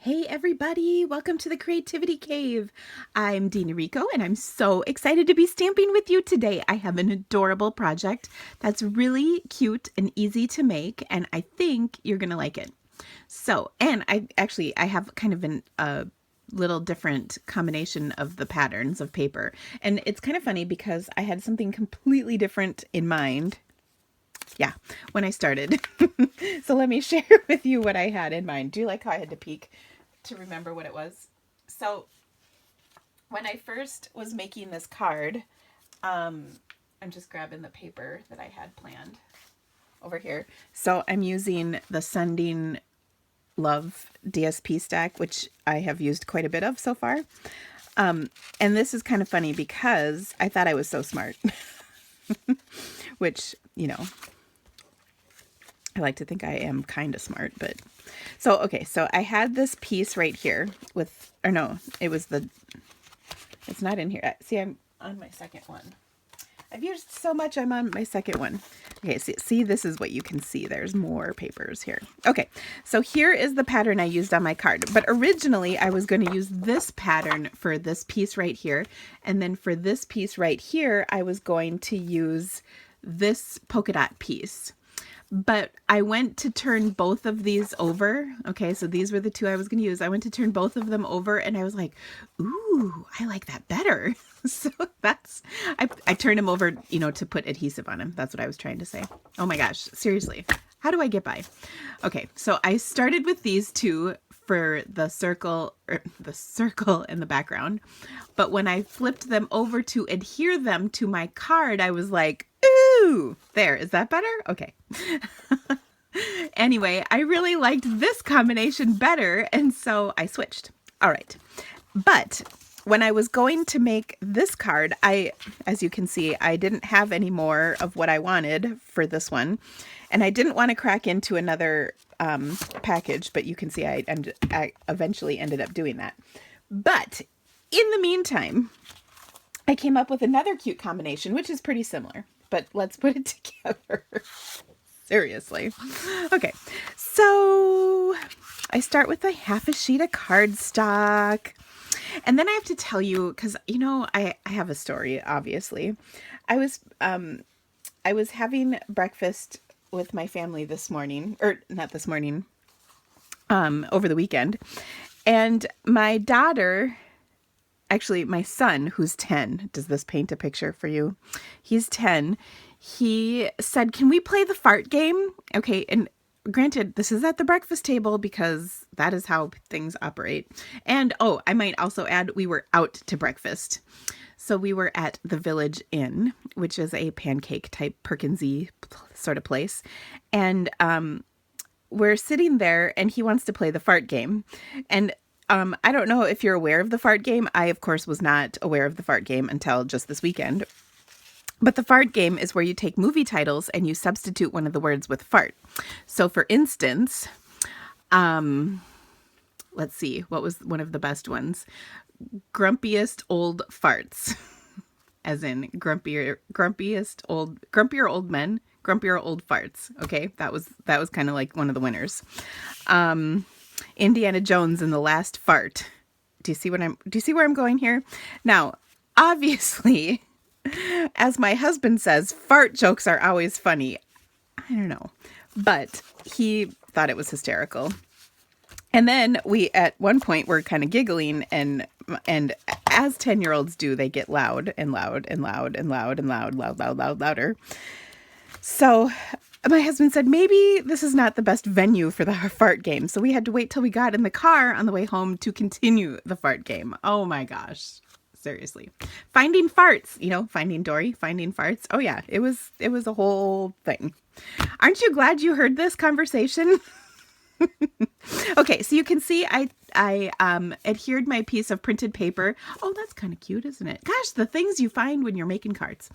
Hey everybody, welcome to the Creativity Cave. I'm Dina Rico and I'm so excited to be stamping with you today. I have an adorable project that's really cute and easy to make, and I think you're gonna like it. And I have kind of a little different combination of the patterns of paper. And it's kind of funny because I had something completely different in mind. Yeah, when I started. So let me share with you what I had in mind. Do you like how I had to peek to remember what it was? So when I first was making this card, I'm just grabbing the paper that I had planned over here. So I'm using the Sending Love DSP stack, which I have used quite a bit of so far. And this is kind of funny because I thought I was so smart, which, I like to think I am kind of smart, but so I had this piece right here with, or no, it's not in here. See, I'm on my second one. I've used so much, I'm on my second one. Okay, see, this is what you can see. There's more papers here. Okay, so here is the pattern I used on my card. But originally, I was going to use this pattern for this piece right here. And then for this piece right here, I was going to use this polka dot piece. But I went to turn both of these over. Okay, so these were the two I was going to use. I went to turn both of them over and I was like, ooh, I like that better. So I turned them over, to put adhesive on them. That's what I was trying to say. Oh my gosh, seriously. How do I get by? Okay, so I started with these two for the circle in the background. But when I flipped them over to adhere them to my card, I was like, ooh, there, is that better? Okay. Anyway, I really liked this combination better, and so I switched. All right. But when I was going to make this card, as you can see, I didn't have any more of what I wanted for this one. And I didn't want to crack into another package, but you can see I eventually ended up doing that. But in the meantime, I came up with another cute combination, which is pretty similar. But let's put it together. Seriously. Okay, so I start with half a sheet of cardstock. And then I have to tell you, because, I have a story, obviously. I was having breakfast with my family this morning, or not this morning, over the weekend. And my daughter, actually my son, who's 10, does this paint a picture for you? He's 10. He said, can we play the fart game? Okay, and granted, this is at the breakfast table because that is how things operate. And I might also add, we were out to breakfast. So we were at the Village Inn, which is a pancake type Perkinsy sort of place. And we're sitting there and he wants to play the fart game. And I don't know if you're aware of the fart game. I, of course, was not aware of the fart game until just this weekend. But the fart game is where you take movie titles and you substitute one of the words with fart. So for instance, let's see, what was one of the best ones? Grumpiest old farts, as in grumpier old men, grumpier old farts. Okay, that was kind of like one of the winners. Indiana Jones and the Last Fart. Do you see where I'm going here? Now, obviously, as my husband says, fart jokes are always funny. I don't know, but he thought it was hysterical. And then we, at one point, were kind of giggling, and as 10-year-olds do, they get loud and loud and loud and loud and louder. So my husband said, maybe this is not the best venue for the fart game. So we had to wait till we got in the car on the way home to continue the fart game. Oh my gosh. Seriously. Finding farts, Finding Dory, finding farts. Oh yeah, it was a whole thing. Aren't you glad you heard this conversation? Okay, so you can see I adhered my piece of printed paper. Oh, that's kind of cute, isn't it? Gosh, the things you find when you're making cards.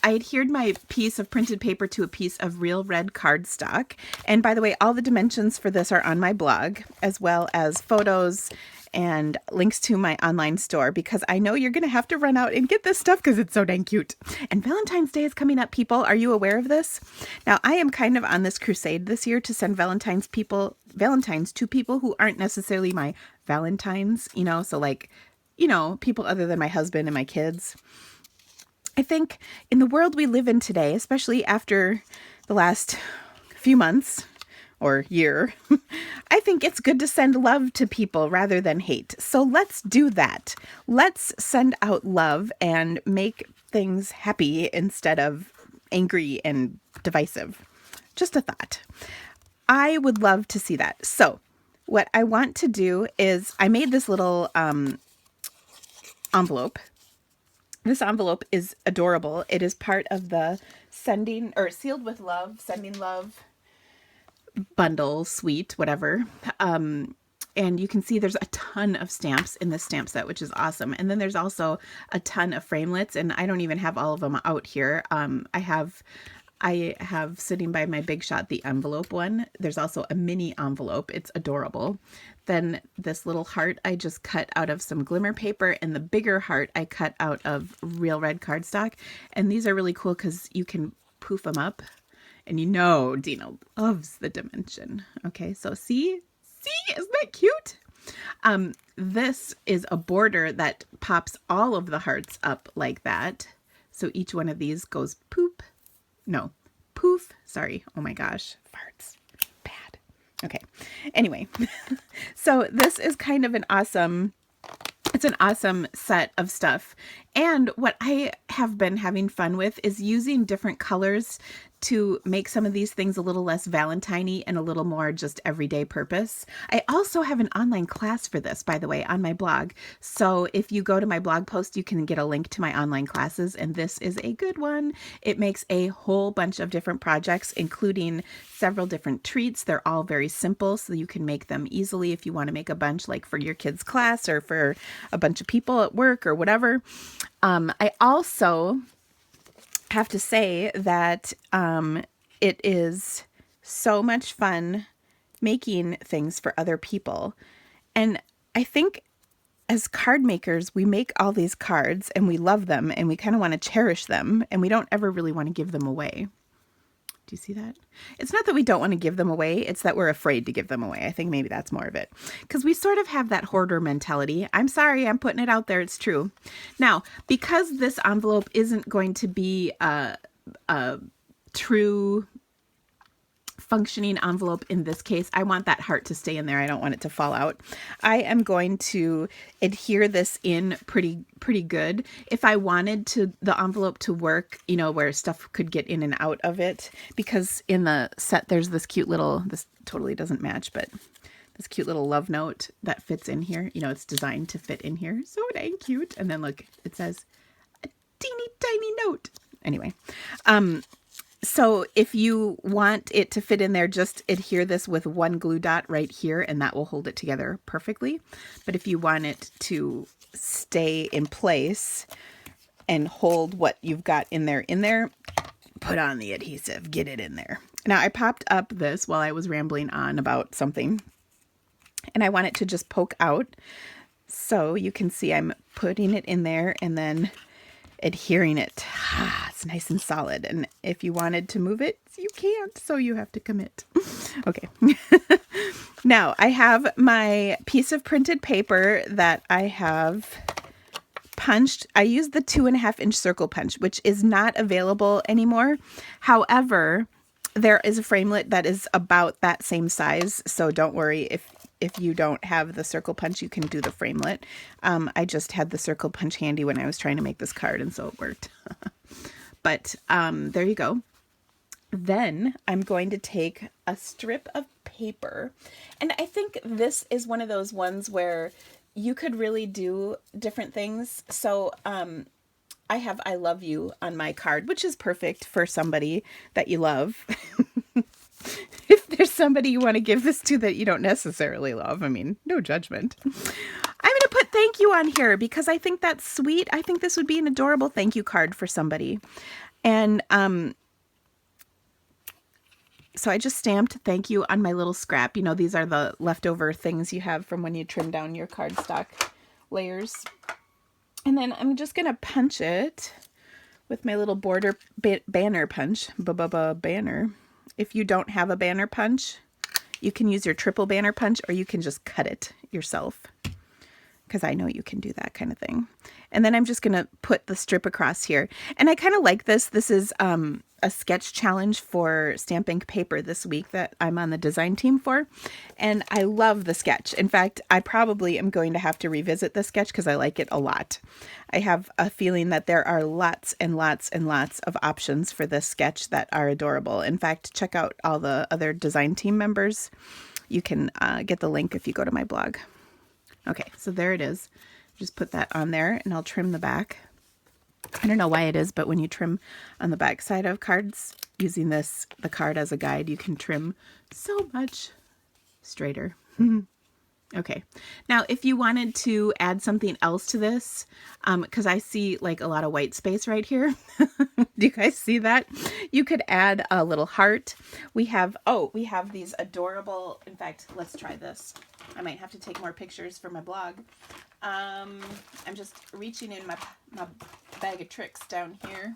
I adhered my piece of printed paper to a piece of real red cardstock. And by the way, all the dimensions for this are on my blog, as well as photos and links to my online store, because I know you're going to have to run out and get this stuff because it's so dang cute. And Valentine's Day is coming up, people. Are you aware of this? Now, I am kind of on this crusade this year to send Valentine's Valentine's to people who aren't necessarily my Valentines, you know, so like, you know, people other than my husband and my kids. I think in the world we live in today, especially after the last few months or year, I think it's good to send love to people rather than hate. So let's do that. Let's send out love and make things happy instead of angry and divisive. Just a thought. I would love to see that. So what I want to do is I made this little envelope. This envelope is adorable. It is part of the sending or sealed with love, sending love bundle, suite, whatever. And you can see there's a ton of stamps in this stamp set, which is awesome. And then there's also a ton of framelits, and I don't even have all of them out here. I have sitting by my Big Shot the envelope one. There's also a mini envelope. It's adorable. Then this little heart I just cut out of some glimmer paper, and the bigger heart I cut out of real red cardstock. And these are really cool because you can poof them up. And you know Dina loves the dimension. Okay, so see, isn't that cute? This is a border that pops all of the hearts up like that. So each one of these goes poof. Sorry. Oh my gosh. Farts. Bad. Okay. Anyway, so this is kind of it's an awesome set of stuff. And what I have been having fun with is using different colors to make some of these things a little less Valentine-y and a little more just everyday purpose. I also have an online class for this, by the way, on my blog. So if you go to my blog post, you can get a link to my online classes, and this is a good one. It makes a whole bunch of different projects, including several different treats. They're all very simple, so you can make them easily if you want to make a bunch, like for your kids' class or for a bunch of people at work or whatever. I also have to say that it is so much fun making things for other people. And I think as card makers, we make all these cards and we love them and we kind of want to cherish them, and we don't ever really want to give them away. Do you see that? It's not that we don't want to give them away. It's that we're afraid to give them away. I think maybe that's more of it. Because we sort of have that hoarder mentality. I'm sorry, I'm putting it out there. It's true. Now, because this envelope isn't going to be a true functioning envelope in this case, I want that heart to stay in there. I don't want it to fall out. I am going to adhere this in pretty good. If I wanted the envelope to work, you know, where stuff could get in and out of it, because in the set there's this cute little, this totally doesn't match, but this cute little love note that fits in here. You know, it's designed to fit in here. So dang cute. And then look, it says a teeny tiny note. Anyway, so if you want it to fit in there, just adhere this with one glue dot right here, and that will hold it together perfectly. But if you want it to stay in place and hold what you've got in there, put on the adhesive, get it in there. Now I popped up this while I was rambling on about something, and I want it to just poke out. So you can see I'm putting it in there and then adhering it. It's nice and solid. And if you wanted to move it, you can't, so you have to commit. Okay. Now I have my piece of printed paper that I have punched. I used the 2.5 inch circle punch, which is not available anymore. However, there is a framelit that is about that same size. So don't worry if you don't have the circle punch, you can do the framelit. I just had the circle punch handy when I was trying to make this card, and so it worked. But there you go. Then I'm going to take a strip of paper, and I think this is one of those ones where you could really do different things. So I have I love you on my card, which is perfect for somebody that you love. If there's somebody you want to give this to that you don't necessarily love, I mean, no judgment. I'm going to put thank you on here because I think that's sweet. I think this would be an adorable thank you card for somebody. And so I just stamped thank you on my little scrap. You know, these are the leftover things you have from when you trim down your cardstock layers. And then I'm just going to punch it with my little border banner punch. Banner. If you don't have a banner punch, You can use your triple banner punch, or you can just cut it yourself, because I know you can do that kind of thing. And then I'm just going to put the strip across here. And I kind of like this. This is a sketch challenge for stamp ink paper this week that I'm on the design team for. And I love the sketch. In fact, I probably am going to have to revisit the sketch because I like it a lot. I have a feeling that there are lots and lots and lots of options for this sketch that are adorable. In fact, check out all the other design team members. You can get the link if you go to my blog. Okay, so there it is. Just put that on there, and I'll trim the back. I don't know why it is, but when you trim on the back side of cards, using the card as a guide, you can trim so much straighter. Okay, now if you wanted to add something else to this, because I see like a lot of white space right here. Do you guys see that? You could add a little heart. We have these adorable, in fact, let's try this. I might have to take more pictures for my blog. I'm just reaching in my bag of tricks down here.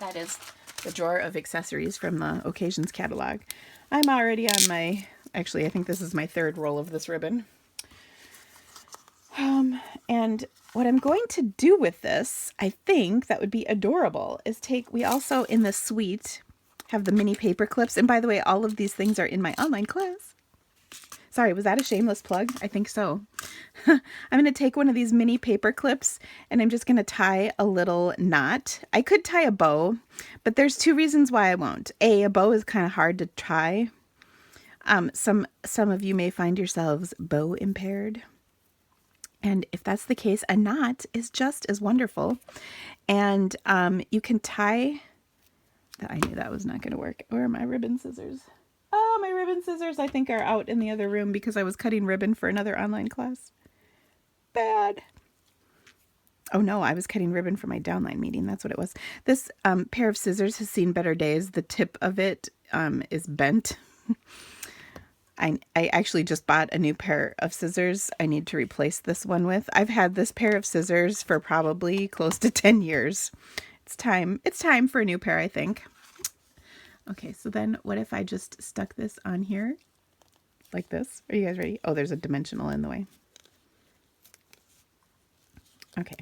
That is the drawer of accessories from the Occasions catalog. I'm already on my, actually, I think this is my third roll of this ribbon. And what I'm going to do with this, I think that would be adorable, is we also in the suite have the mini paper clips. And by the way, all of these things are in my online class. Sorry, was that a shameless plug? I think so. I'm going to take one of these mini paper clips and I'm just going to tie a little knot. I could tie a bow, but there's two reasons why I won't. A bow is kind of hard to tie. Some of you may find yourselves bow impaired. And if that's the case, a knot is just as wonderful. And you can tie... I knew that was not going to work. Where are my ribbon scissors? Oh, my ribbon scissors, I think, are out in the other room because I was cutting ribbon for another online class. Bad. Oh, no, I was cutting ribbon for my downline meeting. That's what it was. This pair of scissors has seen better days. The tip of it is bent. I actually just bought a new pair of scissors I need to replace this one with. I've had this pair of scissors for probably close to 10 years. It's time for a new pair, I think. Okay, so then what if I just stuck this on here like this? Are you guys ready? Oh, there's a dimensional in the way. Okay.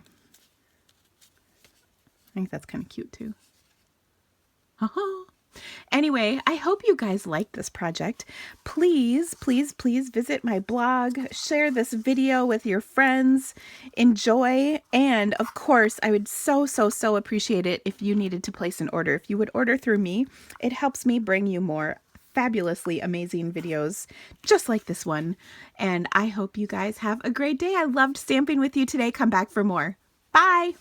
I think that's kind of cute too. Anyway, I hope you guys liked this project. Please, please, please visit my blog, share this video with your friends, enjoy, and of course, I would so appreciate it if you needed to place an order. If you would order through me, it helps me bring you more fabulously amazing videos just like this one. And I hope you guys have a great day. I loved stamping with you today. Come back for more. Bye!